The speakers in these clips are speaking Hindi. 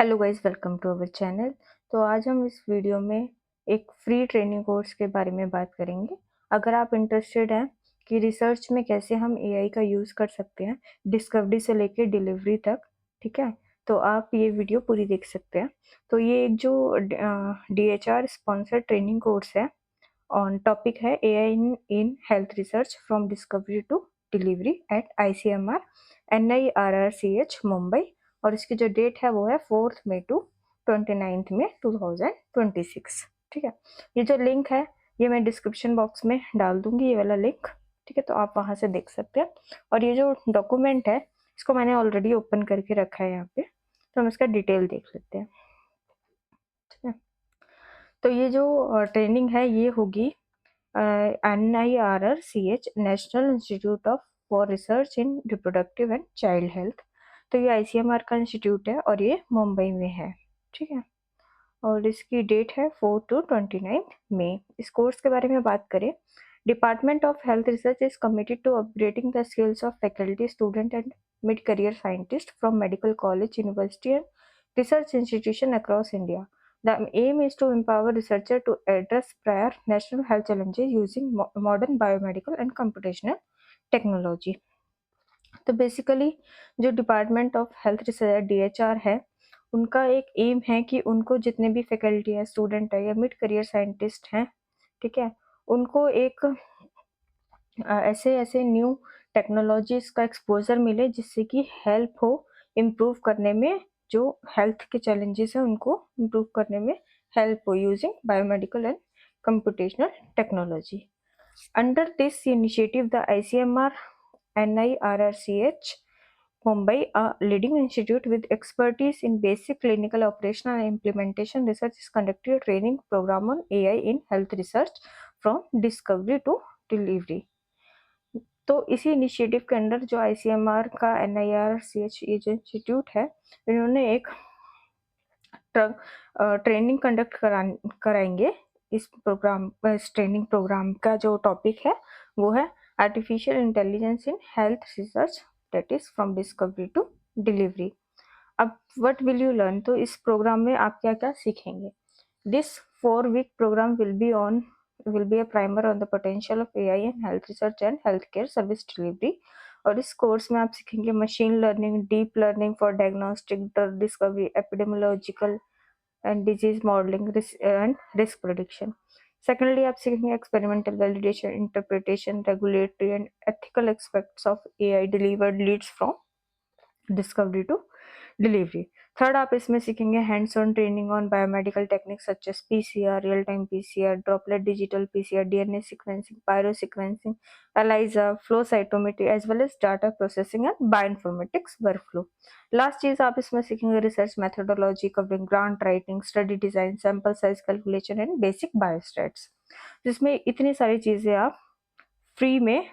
Hello guys, welcome to our channel. तो आज हम इस वीडियो में एक फ्री ट्रेनिंग कोर्स के बारे में बात करेंगे। अगर आप इंटरेस्टेड हैं कि रिसर्च में कैसे हम एआई का यूज़ कर सकते हैं डिस्कवरी से लेके डिलीवरी तक, ठीक है, तो आप ये वीडियो पूरी देख सकते हैं। तो ये एक जो डीएचआर स्पॉन्सर्ड ट्रेनिंग कोर्स है ऑन टॉपिक है AI in health research from discovery to delivery at ICMR NIRRCH Mumbai. और इसकी जो डेट है वो है 4 मई टू 29 मई 2026। ठीक है, ये जो लिंक है ये मैं डिस्क्रिप्शन बॉक्स में डाल दूंगी, ये वाला लिंक। ठीक है, तो आप वहां से देख सकते हैं। और ये जो डॉक्यूमेंट है इसको मैंने ऑलरेडी ओपन करके रखा है यहाँ पे, तो हम इसका डिटेल देख लेते हैं। ठीक है, तो ये जो ट्रेनिंग है ये होगी NIRRCH national institute of for research in reproductive and child health. तो ये ICMR का इंस्टीट्यूट है और ये मुंबई में है। ठीक है, और इसकी डेट है 4 to 29 मई। इस कोर्स के बारे में बात करें, department of health research is committed to upgrading the skills of faculty student and mid career scientist from medical college university and research institution across India. The aim is to empower researchers to address prior national health challenges using modern biomedical and computational technology. तो बेसिकली जो department of health research DHR है, उनका एक एम है कि उनको जितने भी फैकल्टी है, स्टूडेंट है या मिड करियर साइंटिस्ट हैं, ठीक है, उनको एक ऐसे ऐसे न्यू टेक्नोलॉजीज का एक्सपोजर मिले जिससे कि हेल्प हो इम्प्रूव करने में, जो हेल्थ के चैलेंजेस हैं उनको इम्प्रूव करने में हेल्प हो using biomedical and computational technology. Under this initiative, the ICMR NIRRCH Mumbai, a leading institute with expertise in basic clinical operational and implementation research, is conducting a training program on AI in health research from discovery to delivery. तो इसी इनिशिएटिव के अंडर जो ICMR का NIRCH ये जो इंस्टीट्यूट है, इन्होंने एक ट्रेनिंग कंडक्ट कराएंगे। इस ट्रेनिंग प्रोग्राम का जो टॉपिक है वो है artificial intelligence in health research, that is from discovery to delivery. अब व्हाट विल यू लर्न, तो इस प्रोग्राम में आप क्या क्या सीखेंगे. This 4-week program will be a primer on the potential of AI in health research and healthcare service delivery. और इस कोर्स में आप सीखेंगे machine learning, deep learning for diagnostic, drug discovery, epidemiological and disease modelling and risk prediction. Secondly आप सीखेंगे experimental validation, interpretation, regulatory and ethical aspects of AI delivered leads from discovery to delivery. Third आप इसमें सीखेंगे hands on training on biomedical techniques such as PCR, real time PCR, droplet digital PCR, DNA sequencing, pyrosequencing, ELISA, flow cytometry as well as data processing and bioinformatics workflow. Last चीज आप इसमें सीखेंगे research methodology covering grant writing, study design, sample size calculation and basic biostats. जिसमें इतनी सारी चीजें आप फ्री में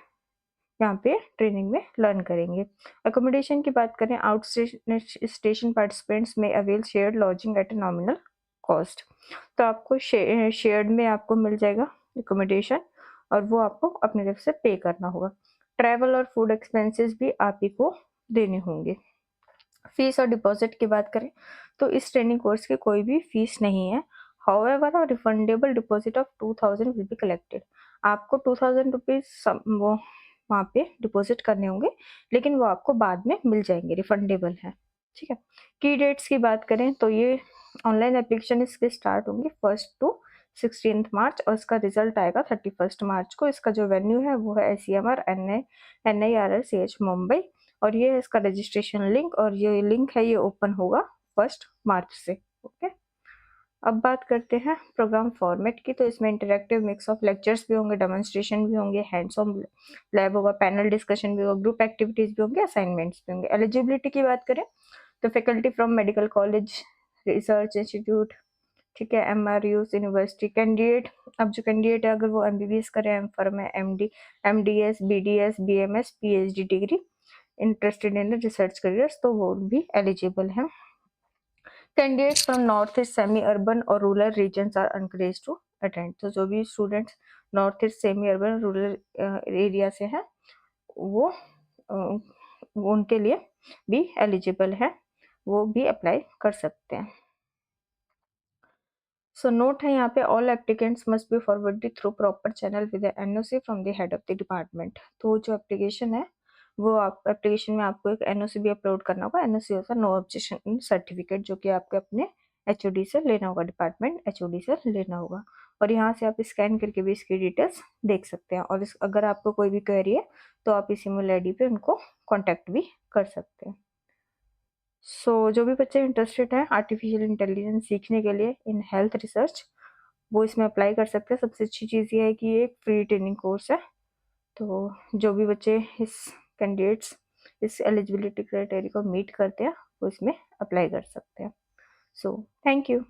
यहाँ पे ट्रेनिंग में लर्न करेंगे. अकोमोडेशन की बात करें, आउट स्टेशन पार्टिसिपेंट्स में avail shared lodging at nominal cost. तो आपको शेयर्ड में आपको मिल जाएगा अकोमोडेशन और वो आपको अपनी तरफ से पे करना होगा. ट्रैवल और फूड एक्सपेंसेस भी आप ही को देने होंगे. फीस और डिपॉजिट की बात करें तो इस ट्रेनिंग कोर्स की कोई भी फीस नहीं है. However, a refundable deposit of 2000 will be collected. आपको 2000 रुपीज वो वहाँ पे डिपॉजिट करने होंगे, लेकिन वो आपको बाद में मिल जाएंगे, रिफंडेबल है. ठीक है, की डेट्स की बात करें तो ये ऑनलाइन एप्लीकेशन इसके स्टार्ट होंगे 1 to 16 मार्च और इसका रिजल्ट आएगा 31 मार्च को. इसका जो वेन्यू है वो है ICMR NIRRCH मुंबई और ये है इसका रजिस्ट्रेशन लिंक और ये लिंक है ये ओपन होगा 1 मार्च से. ओके, अब बात करते हैं प्रोग्राम फॉर्मेट की. तो इसमें इंटरेक्टिव मिक्स ऑफ लेक्चर्स भी होंगे, डेमोन्स्ट्रेशन भी होंगे, हैंड्स ऑन लैब होगा, पैनल डिस्कशन भी होगा, ग्रुप एक्टिविटीज भी होंगे, असाइनमेंट्स भी होंगे. एलिजिबिलिटी की बात करें तो faculty from medical college, research institute, ठीक है, MRUs यूनिवर्सिटी. कैंडिडेट, अब जो कैंडिडेट है अगर वो MBBS करे, M.Pharm है, MD, MDS, BDS, BMS, PhD degree interested in research careers, तो वो भी एलिजिबल है. Candidates from northeast, semi-urban और rural regions are encouraged to attend. तो जो भी students north east, semi urban, rural area से हैं वो उनके लिए भी एलिजिबल है. वो भी अप्लाई कर सकते हैं। सो नोट है यहाँ पे, all applicants must be forwarded through proper channel with NOC from the head of the department. तो जो एप्लीकेशन है वो आप एप्लीकेशन में आपको एक एनओसी भी अपलोड करना होगा। एनओसी होता है नो ऑब्जेक्शन सर्टिफिकेट, जो कि आपको अपने एचओडी से लेना होगा, डिपार्टमेंट एचओडी से लेना होगा। और यहाँ से आप स्कैन करके भी इसकी डिटेल्स देख सकते हैं। और अगर आपको कोई भी क्वेरी है तो आप इस ईमेल आईडी पे उनको कॉन्टैक्ट भी कर सकते हैं। जो भी बच्चे इंटरेस्टेड हैं आर्टिफिशियल इंटेलिजेंस सीखने के लिए इन हेल्थ रिसर्च, वो इसमें अप्लाई कर सकते हैं। सबसे अच्छी चीज़ ये है कि ये एक फ्री ट्रेनिंग कोर्स है। तो जो भी बच्चे इस कैंडिडेट्स इस एलिजिबिलिटी क्राइटेरिया को मीट करते हैं वो इसमें अप्लाई कर सकते हैं। Thank you.